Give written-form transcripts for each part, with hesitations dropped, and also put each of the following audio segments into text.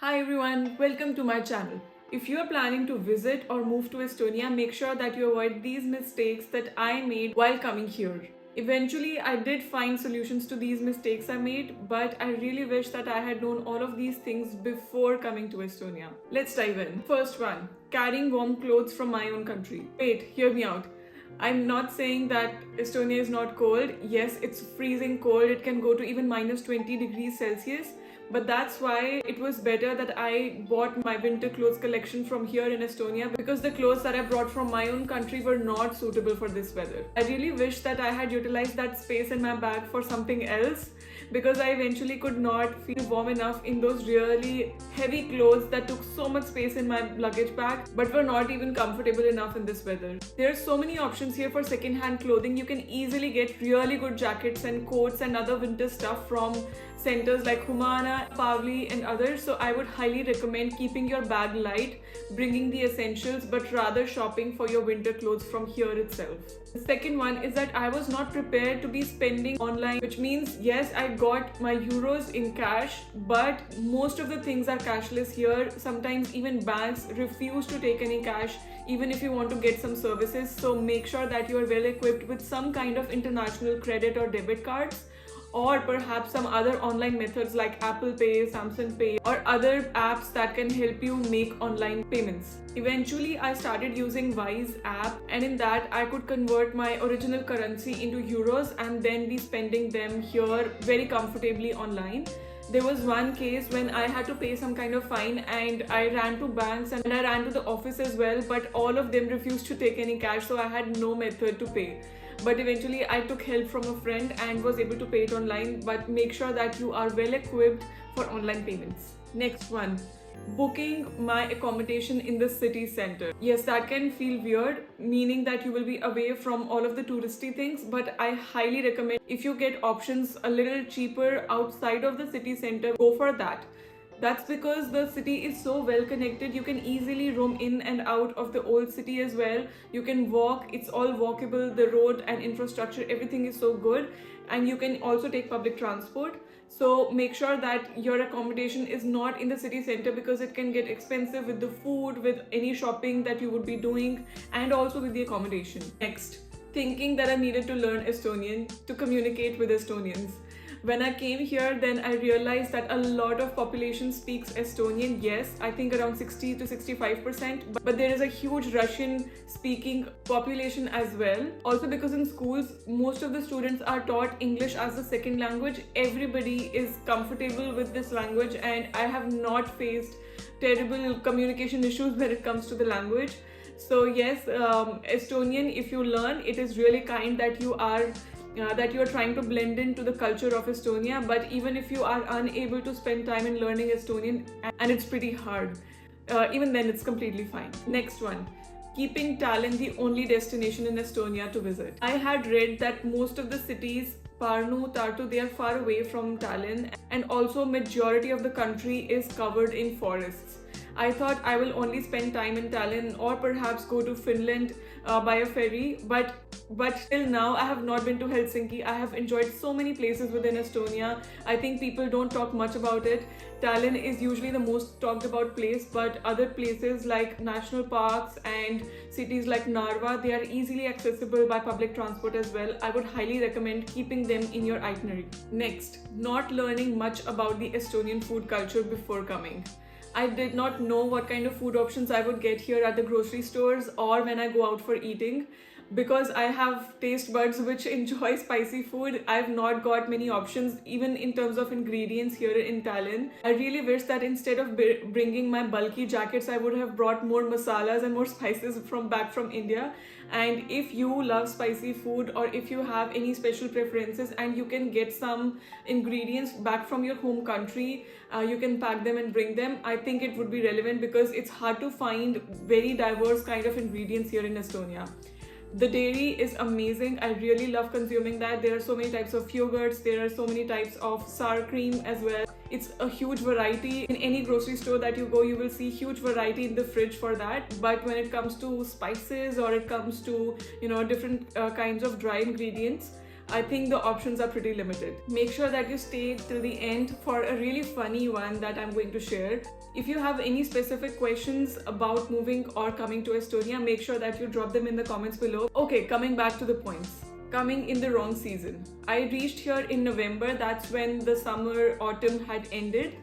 Hi everyone, welcome to my channel. If you are planning to visit or move to Estonia, make sure that you avoid these mistakes that I made while coming here. Eventually, I did find solutions to these mistakes I made, but I really wish that I had known all of these things before coming to Estonia. Let's dive in. First one, carrying warm clothes from my own country. Wait, hear me out. I'm not saying that Estonia is not cold. Yes, it's freezing cold. It can go to even minus 20 degrees Celsius. But that's why it was better that I bought my winter clothes collection from here in Estonia, because the clothes that I brought from my own country were not suitable for this weather. I really wish that I had utilized that space in my bag for something else, because I eventually could not feel warm enough in those really heavy clothes that took so much space in my luggage bag but were not even comfortable enough in this weather. There are so many options here for second-hand clothing. You can easily get really good jackets and coats and other winter stuff from centers like Humana, Pavli and others. So I would highly recommend keeping your bag light, bringing the essentials, but rather shopping for your winter clothes from here itself. The second one is that I was not prepared to be spending online, which means yes, I got my euros in cash, but most of the things are cashless here. Sometimes even banks refuse to take any cash even if you want to get some services. So make sure that you are well equipped with some kind of international credit or debit cards, or perhaps some other online methods like Apple Pay, Samsung Pay, or other apps that can help you make online payments. Eventually, I started using Wise app, and in that I could convert my original currency into euros and then be spending them here very comfortably online. There was one case when I had to pay some kind of fine, and I ran to banks and I ran to the office as well, but all of them refused to take any cash, so I had no method to pay. But eventually I took help from a friend and was able to pay it online. But make sure that you are well equipped for online payments. Next one, booking my accommodation in the city center. Yes, that can feel weird, meaning that you will be away from all of the touristy things, but I highly recommend, if you get options a little cheaper outside of the city center, go for that. That's because the city is so well connected. You can easily roam in and out of the old city as well. You can walk, it's all walkable. The road and infrastructure, everything is so good. And you can also take public transport. So make sure that your accommodation is not in the city center, because it can get expensive with the food, with any shopping that you would be doing, and also with the accommodation. Next, thinking that I needed to learn Estonian to communicate with Estonians. When I came here, then I realized that a lot of population speaks Estonian. Yes, I think around 60 to 65%, but there is a huge Russian speaking population as well. Also, because in schools, most of the students are taught English as a second language. Everybody is comfortable with this language, and I have not faced terrible communication issues when it comes to the language. So yes, Estonian, if you learn, it is really kind that you are trying to blend into the culture of Estonia. But even if you are unable to spend time in learning Estonian, and it's pretty hard, even then it's completely fine. Next one, keeping Tallinn the only destination in Estonia to visit. I had read that most of the cities, Pärnu, Tartu, they are far away from Tallinn, and also majority of the country is covered in forests. I thought I will only spend time in Tallinn or perhaps go to Finland by a ferry, but till now I have not been to Helsinki. I have enjoyed so many places within Estonia. I think people don't talk much about it. Tallinn is usually the most talked about place, but other places like national parks and cities like Narva, they are easily accessible by public transport as well. I would highly recommend keeping them in your itinerary. Next, not learning much about the Estonian food culture before coming. I did not know what kind of food options I would get here at the grocery stores or when I go out for eating. Because I have taste buds which enjoy spicy food, I've not got many options even in terms of ingredients here in Tallinn. I really wish that instead of bringing my bulky jackets, I would have brought more masalas and more spices back from India. And if you love spicy food, or if you have any special preferences and you can get some ingredients back from your home country, you can pack them and bring them. I think it would be relevant, because it's hard to find very diverse kind of ingredients here in Estonia. The dairy is amazing. I really love consuming that. There are so many types of yogurts, there are so many types of sour cream as well. It's a huge variety. In any grocery store that you go, you will see huge variety in the fridge for that. But when it comes to spices, or it comes to different kinds of dry ingredients, I think the options are pretty limited. Make sure that you stay till the end for a really funny one that I'm going to share. If you have any specific questions about moving or coming to Estonia, make sure that you drop them in the comments below. Okay, coming back to the points. Coming in the wrong season. I reached here in November, that's when the summer autumn had ended,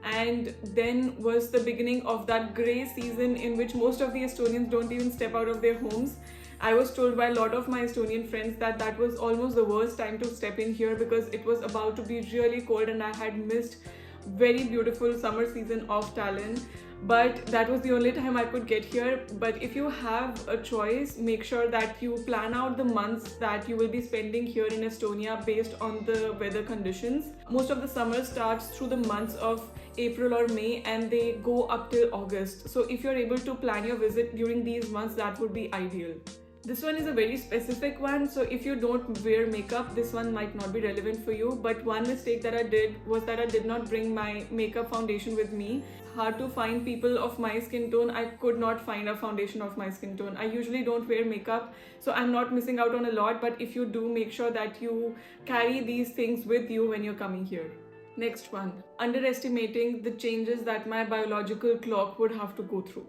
and then was the beginning of that grey season in which most of the Estonians don't even step out of their homes. I was told by a lot of my Estonian friends that that was almost the worst time to step in here because it was about to be really cold and I had missed very beautiful summer season of Tallinn. But that was the only time I could get here. But if you have a choice, make sure that you plan out the months that you will be spending here in Estonia based on the weather conditions. Most of the summer starts through the months of April or May and they go up till August. So if you're able to plan your visit during these months, that would be ideal. This one is a very specific one, so if you don't wear makeup, this one might not be relevant for you. But one mistake that I did was that I did not bring my makeup foundation with me. Hard to find people of my skin tone. I could not find a foundation of my skin tone. I usually don't wear makeup, so I'm not missing out on a lot. But if you do, make sure that you carry these things with you when you're coming here. Next one, underestimating the changes that my biological clock would have to go through.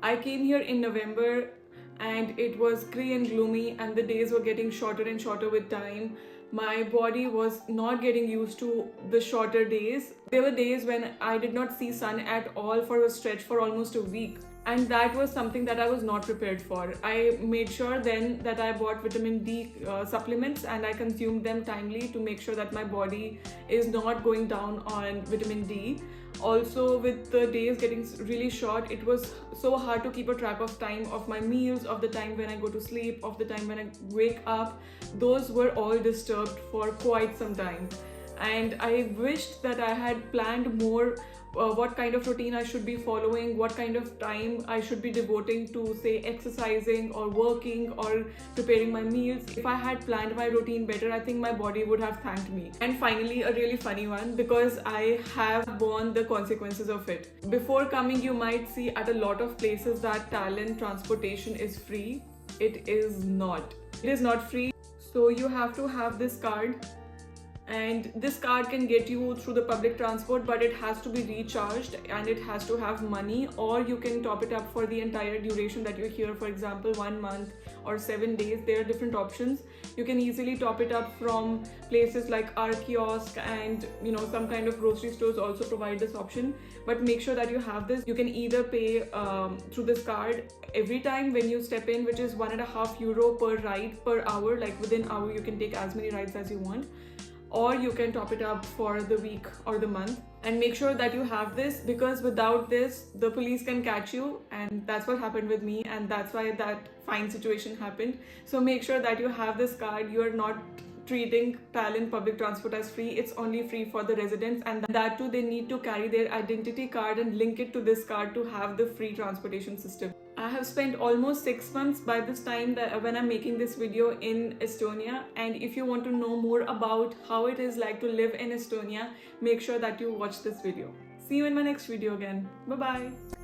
I came here in November and it was grey and gloomy and the days were getting shorter and shorter with time. My body was not getting used to the shorter days. There were days when I did not see sun at all for a stretch for almost a week. And that was something that I was not prepared for. I made sure then that I bought vitamin D supplements and I consumed them timely to make sure that my body is not going down on vitamin D. Also, with the days getting really short, it was so hard to keep a track of time of my meals, of the time when I go to sleep, of the time when I wake up. Those were all disturbed for quite some time. And I wished that I had planned more what kind of routine I should be following, what kind of time I should be devoting to, say, exercising or working or preparing my meals. If I had planned my routine better, I think my body would have thanked me. And finally, a really funny one because I have borne the consequences of it. Before coming, you might see at a lot of places that Tallinn transportation is free. It is not. It is not free. So you have to have this card. And this card can get you through the public transport, but it has to be recharged and it has to have money, or you can top it up for the entire duration that you're here. For example, 1 month or 7 days. There are different options. You can easily top it up from places like our kiosk, and some kind of grocery stores also provide this option. But make sure that you have this. You can either pay through this card every time when you step in, which is €1.50 per ride per hour. Like within hour you can take as many rides as you want, or you can top it up for the week or the month. And make sure that you have this, because without this the police can catch you, and that's what happened with me, and that's why that fine situation happened. So make sure that you have this card. You are not treating Tallinn public transport as free. It's only free for the residents, and that too they need to carry their identity card and link it to this card to have the free transportation system. I have spent almost 6 months by this time when I'm making this video in Estonia, and if you want to know more about how it is like to live in Estonia, make sure that you watch this video. See you in my next video again. Bye bye.